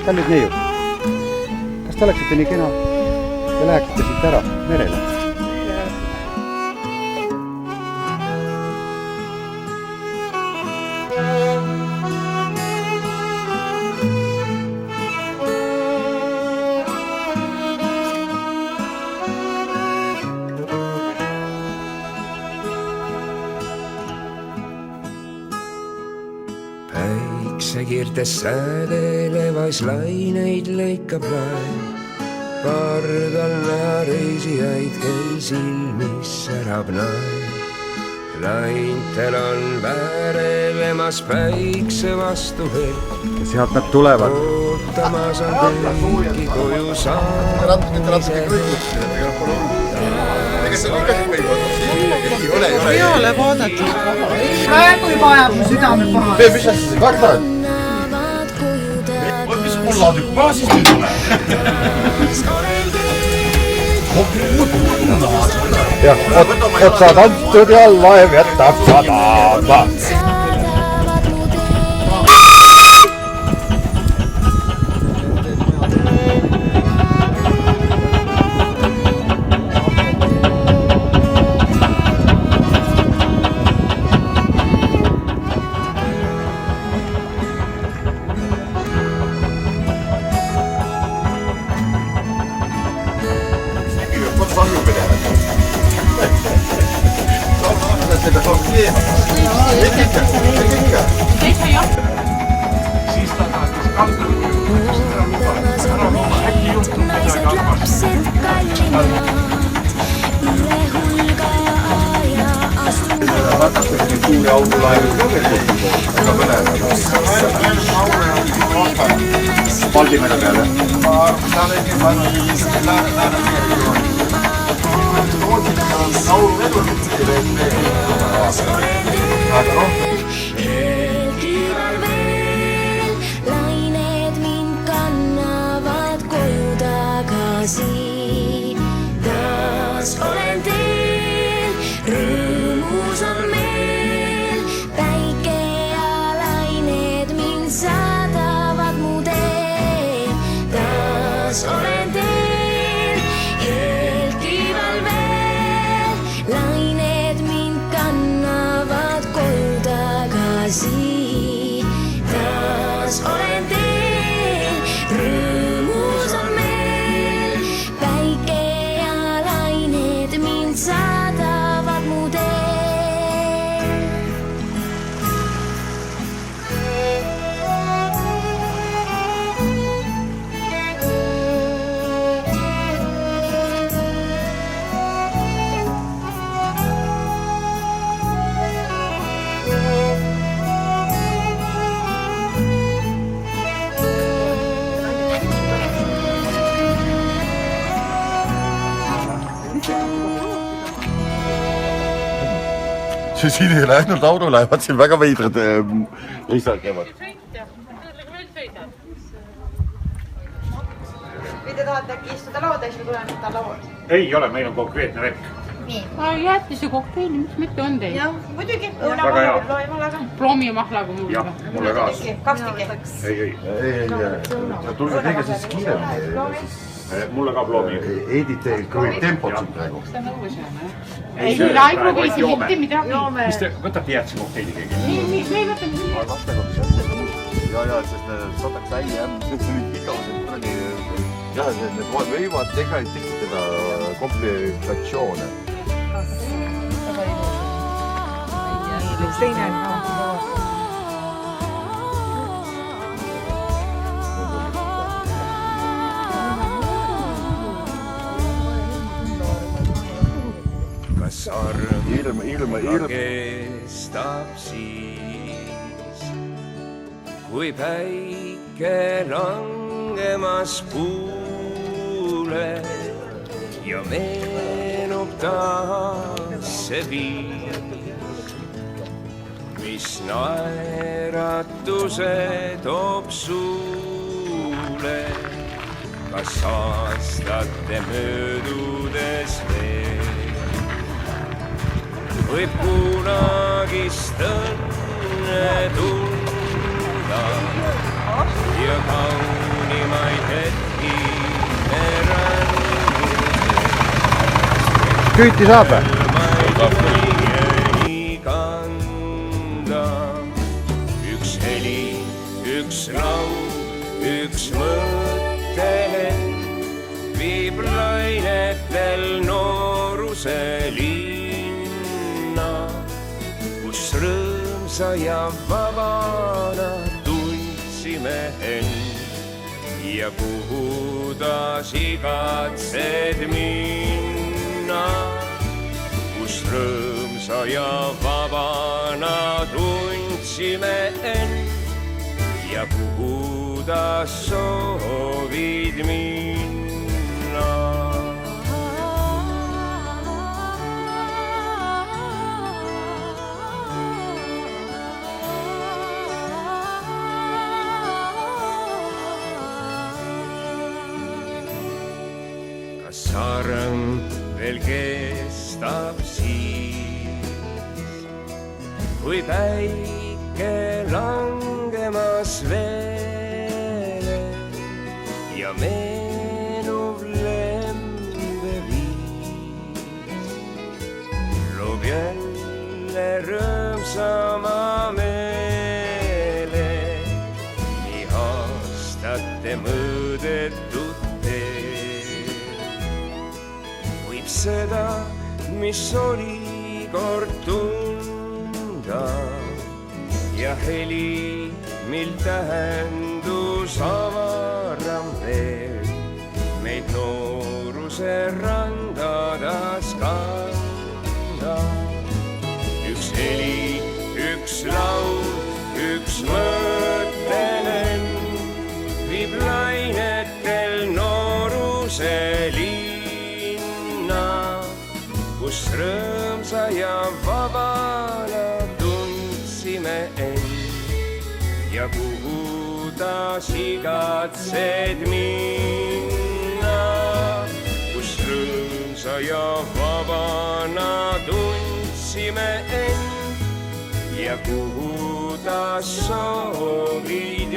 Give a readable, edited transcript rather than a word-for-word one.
kallid neiud, kas te oleksite nii kena ja läheksite siit ära merele? Päiksekiirtes säädelevas laineid lõikab laev. Pardal näha reisijaid, kel silmis särab naev. Laintel on väärelemas päikse vastu veel. Ja sealt nad tulevad. Ootamas on tõlki koju saamised. Peale vaadatud. Praegu juba ajab mu südame paha. Mis sa siis kardad? Mis mul laadib baasist ei tule? Jah, otsa tantud ja laev jätab sadama. Siis ta tahtis kaldada. Ära looma, äkki juhtub midagi halvasti. Vaatatakse suuri augulaevi aga põleva. Paldimere peale. Ma arvan, ta olegi lained mind kannavad koju tagasi. Taas olen teel, rõõmus on meel. Päike ja lained mind saadavad mu teel. Taas olen teel, helkival veel. Lained mind kannavad koju tagasi. Taas olen teel, rõõmus on meel. Päike ja lained mind saadavad mu teel. Siin ei ole ainult auruläevad, siin väga veidrad reisad käivad. Või te tahate äkki istuda lauda, siis me tuleme võtta lauad? Ei ole, meil on konkreetne vekk. Nii. Jäätise kokteili, mis mitte on teil? Jah, muidugi. Väga hea. Ploomi ja mahlaga mul. Jah, mulle ka. 2 tükki. Ei. Tulge tege siis kiiremini. Mulle ka ploomi. Eedit kui tempot siin praegu. Ei, praegu võisi mitte midagi. Mis te võtate jäätise kokteili keegi? Me ei võta midagi. Ja, sest need saadaks välja, need on igavesed kuradi. Jah, need võivad tekitada komplikatsioone. Üks teine on ka. Kas arm kestab siis, kui päike langemas puule ja meenub taas see piir, mis naeratuse toob suule. Kas aastate möödudes veel võib kunagist õnne tunda ja kaunim kuumemaid hetki me rännume. Küüti saab või? Meieni kanda. Üks heli, üks laul, üks mõttelend viib lainetel nooruse linna, kus rõõmsa ja vabana tundsime end ja kuhu taas igatsed minna, kus rõõmsa ja vabana tundsime end ja kuhu taas soovid minna. Kas arm veel kestab siis, kui päike langemas veele ja meenuv lembeviis loob jälle rõõmsama meele nii aastate mõõdetud teel. Võib seda, mis oli kord tunda ja heli, mil tähendus avaram veel meid nooruse randades kanda. Üks heli, üks laul, üks mõttelend viib lainetel nooruse linna, kus rõõmsa ja vabana tundsime end ja kuhu taas igatsed minna, kus rõõmsa ja vabana tundsime end ja kuhu taas soovid